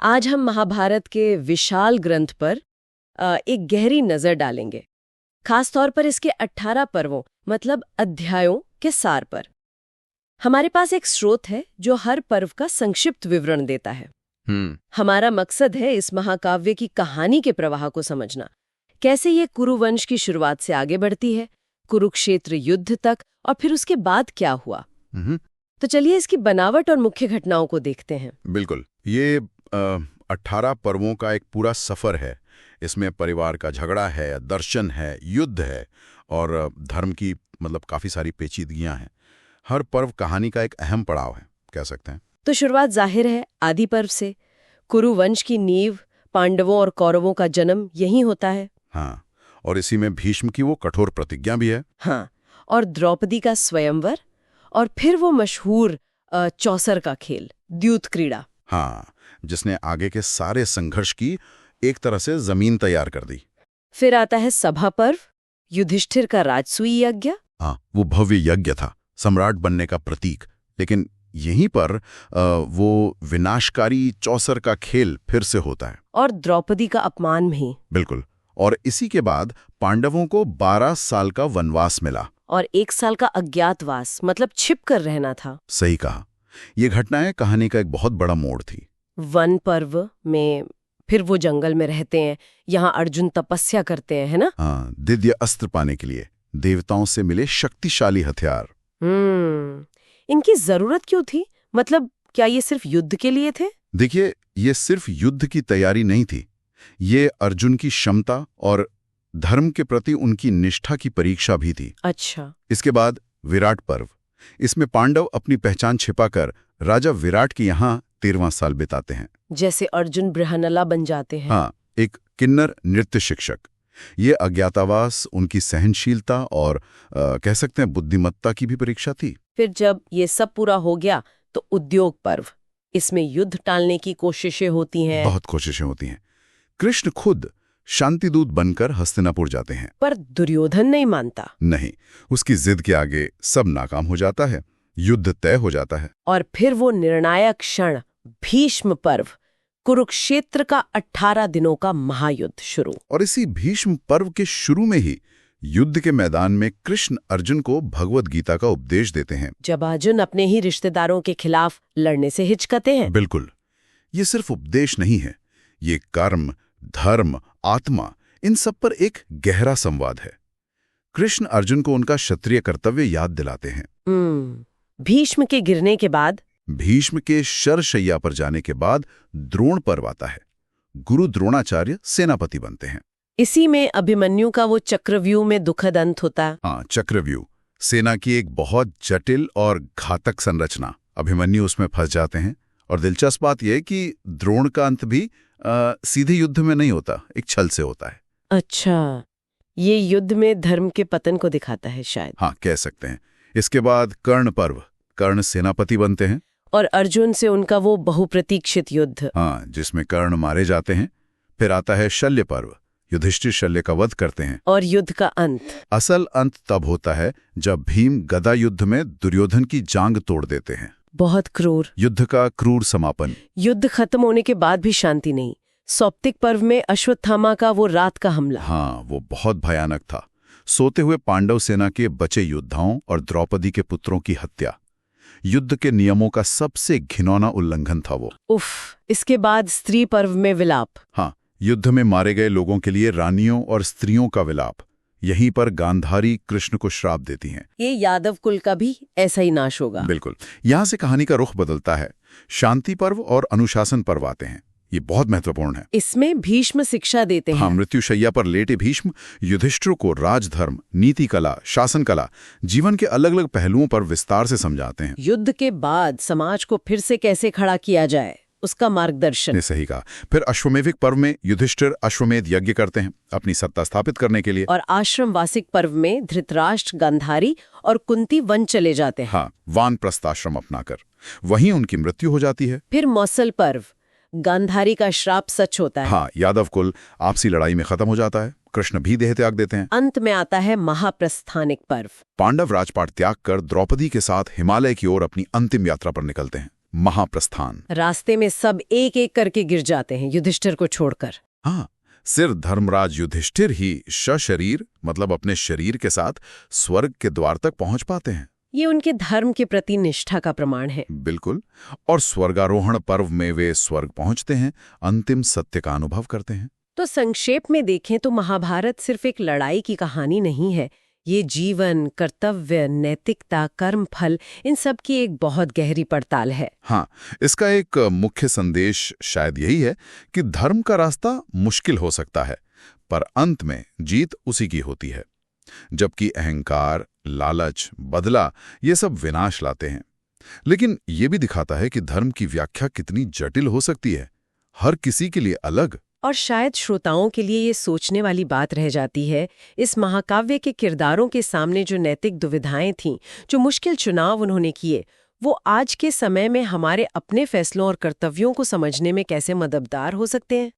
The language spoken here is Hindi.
आज हम महाभारत के विशाल ग्रंथ पर एक गहरी नजर डालेंगे, खास तौर पर इसके 18 पर्वों मतलब अध्यायों के सार पर। हमारे पास एक स्रोत है जो हर पर्व का संक्षिप्त विवरण देता है। हमारा मकसद है इस महाकाव्य की कहानी के प्रवाह को समझना, कैसे ये कुरुवंश की शुरुआत से आगे बढ़ती है, कुरुक्षेत्र युद्ध तक, और फिर उसके बाद क्या हुआ। तो चलिए इसकी बनावट और मुख्य घटनाओं को देखते हैं। बिल्कुल, ये 18 पर्वों का एक पूरा सफर है। इसमें परिवार का झगड़ा है, दर्शन है, युद्ध है और धर्म की काफी सारी पेचीदगियां हैं। हर पर्व कहानी का एक अहम पड़ाव है, कह सकते हैं। तो शुरुआत जाहिर है आदि पर्व से। कुरुवंश की नींव, पांडवों और कौरवों का जन्म यही होता है। हाँ, और इसी में भीष्म की वो कठोर प्रतिज्ञा भी है। हाँ, और द्रौपदी का स्वयंवर, और फिर वो मशहूर चौसर का खेल, द्यूत क्रीड़ा। हाँ, जिसने आगे के सारे संघर्ष की एक तरह से जमीन तैयार कर दी। फिर आता है सभा पर्व, युधिष्ठिर का राजसूय यज्ञ। हाँ, वो भव्य यज्ञ था, सम्राट बनने का प्रतीक। लेकिन यहीं पर वो विनाशकारी चौसर का खेल फिर से होता है, और द्रौपदी का अपमान भी। बिल्कुल। और इसी के बाद पांडवों को 12 साल का वनवास मिला, और 1 साल का अज्ञातवास, मतलब छिप कर रहना था। सही कहा। ये घटनाएं कहानी का एक बहुत बड़ा मोड़ थी। वन पर्व में फिर वो जंगल में रहते हैं, यहाँ अर्जुन तपस्या करते हैं, है ना? हाँ, दिव्य अस्त्र पाने के लिए देवताओं से मिले शक्तिशाली हथियार। इनकी जरूरत क्यों थी? मतलब क्या ये सिर्फ युद्ध के लिए थे? देखिए, ये सिर्फ युद्ध की तैयारी नहीं थी, ये अर्जुन की क्षमता और धर्म के प्रति उनकी निष्ठा की परीक्षा भी थी। अच्छा। इसके बाद विराट पर्व। इसमें पांडव अपनी पहचान छिपाकर राजा विराट के यहाँ 13वां साल बिताते हैं। जैसे अर्जुन बृहनला बन जाते हैं। हाँ, एक किन्नर नृत्य शिक्षक। ये अज्ञातवास उनकी सहनशीलता और कह सकते हैं बुद्धिमत्ता की भी परीक्षा थी। फिर जब ये सब पूरा हो गया तो उद्योग पर्व। इसमें युद्ध टालने की कोशिशें होती हैं। बहुत कोशिशें होती हैं। कृष्ण खुद शांतिदूत बनकर हस्तिनापुर जाते हैं, पर दुर्योधन नहीं मानता। नहीं, उसकी जिद के आगे सब नाकाम हो जाता है, युद्ध तय हो जाता है। और फिर वो निर्णायक क्षण, भीष्म पर्व, कुरुक्षेत्र का 18 दिनों का महायुद्ध शुरू। और इसी भीष्म पर्व के शुरू में ही युद्ध के मैदान में कृष्ण अर्जुन को भगवत गीता का उपदेश देते हैं। जब अर्जुन अपने ही रिश्तेदारों के खिलाफ लड़ने से हिचकते हैं। बिल्कुल, ये सिर्फ उपदेश नहीं है, ये कर्म, धर्म, आत्मा, इन सब पर एक गहरा संवाद है। कृष्ण अर्जुन को उनका क्षत्रिय कर्तव्य याद दिलाते हैं। भीष्म के गिरने के बाद, भीष्म के शरशैया पर जाने के बाद द्रोण पर्व आता है। गुरु द्रोणाचार्य सेनापति बनते हैं। इसी में अभिमन्यु का वो चक्रव्यूह में दुखद अंत होता है। हाँ, चक्रव्यूह, सेना की एक बहुत जटिल और घातक संरचना। अभिमन्यु उसमें फंस जाते हैं। और दिलचस्प बात यह कि द्रोण का अंत भी सीधे युद्ध में नहीं होता, एक छल से होता है। अच्छा, ये युद्ध में धर्म के पतन को दिखाता है शायद। हाँ, कह सकते हैं। इसके बाद कर्ण पर्व, कर्ण सेनापति बनते हैं। और अर्जुन से उनका वो बहुप्रतीक्षित युद्ध। हाँ, जिसमें कर्ण मारे जाते हैं। फिर आता है शल्य पर्व, युधिष्ठिर शल्य का वध करते हैं। और युद्ध का अंत। असल अंत तब होता है जब भीम गदा युद्ध में दुर्योधन की जांग तोड़ देते हैं। बहुत क्रूर। युद्ध का क्रूर समापन। युद्ध खत्म होने के बाद भी शांति नहीं। सौप्तिक पर्व में अश्वत्थामा का वो रात का हमला। हाँ, वो बहुत भयानक था। सोते हुए पांडव सेना के बचे योद्धाओं और द्रौपदी के पुत्रों की हत्या। युद्ध के नियमों का सबसे घिनौना उल्लंघन था वो। उफ। इसके बाद स्त्री पर्व में विलाप। हाँ, युद्ध में मारे गए लोगों के लिए रानियों और स्त्रियों का विलाप। यहीं पर गांधारी कृष्ण को श्राप देती हैं। ये यादव कुल का भी ऐसा ही नाश होगा। बिल्कुल। यहां से कहानी का रुख बदलता है। शांति पर्व और अनुशासन पर्व आते हैं। ये बहुत महत्वपूर्ण है। इसमें भीष्म शिक्षा देते हैं। हाँ, मृत्युशैया पर लेटे भीष्म युधिष्ठिर को राजधर्म, नीति कला, शासन कला, जीवन के अलग अलग पहलुओं पर विस्तार से समझाते हैं। युद्ध के बाद समाज को फिर से कैसे खड़ा किया जाए, उसका मार्गदर्शन। ने सही कहा। फिर अश्वमेधिक पर्व में युधिष्ठिर अश्वमेध यज्ञ करते हैं अपनी सत्ता स्थापित करने के लिए। और आश्रम वासिक पर्व में धृतराष्ट्र, गांधारी और कुंती वन चले जाते हैं। हाँ, वानप्रस्थाश्रम अपनाकर। वहीं उनकी मृत्यु हो जाती है। फिर मौसल पर्व, गांधारी का श्राप सच होता है। हाँ, यादव कुल आपसी लड़ाई में खत्म हो जाता है। कृष्ण भी देह त्याग देते हैं। अंत में आता है महाप्रस्थानिक पर्व। पांडव राजपाट त्याग कर द्रौपदी के साथ हिमालय की ओर अपनी अंतिम यात्रा पर निकलते हैं। महाप्रस्थान। रास्ते में सब एक एक करके गिर जाते हैं, युधिष्ठिर को छोड़कर। हाँ, सिर्फ धर्मराज युधिष्ठिर ही सशरीर मतलब अपने शरीर के साथ स्वर्ग के द्वार तक पहुंच पाते हैं। ये उनके धर्म के प्रति निष्ठा का प्रमाण है। बिल्कुल। और स्वर्गारोहण पर्व में वे स्वर्ग पहुंचते हैं, अंतिम सत्य का अनुभव करते हैं। तो संक्षेप में देखें तो महाभारत सिर्फ एक लड़ाई की कहानी नहीं है। ये जीवन, कर्तव्य, नैतिकता, कर्म फल, इन सब की एक बहुत गहरी पड़ताल है। हाँ, इसका एक मुख्य संदेश शायद यही है कि धर्म का रास्ता मुश्किल हो सकता है, पर अंत में जीत उसी की होती है। जबकि अहंकार, लालच, बदला ये सब विनाश लाते हैं। लेकिन ये भी दिखाता है कि धर्म की व्याख्या कितनी जटिल हो सकती है, हर किसी के लिए अलग। और शायद श्रोताओं के लिए ये सोचने वाली बात रह जाती है, इस महाकाव्य के किरदारों के सामने जो नैतिक दुविधाएं थीं, जो मुश्किल चुनाव उन्होंने किए, वो आज के समय में हमारे अपने फैसलों और कर्तव्यों को समझने में कैसे मददगार हो सकते हैं।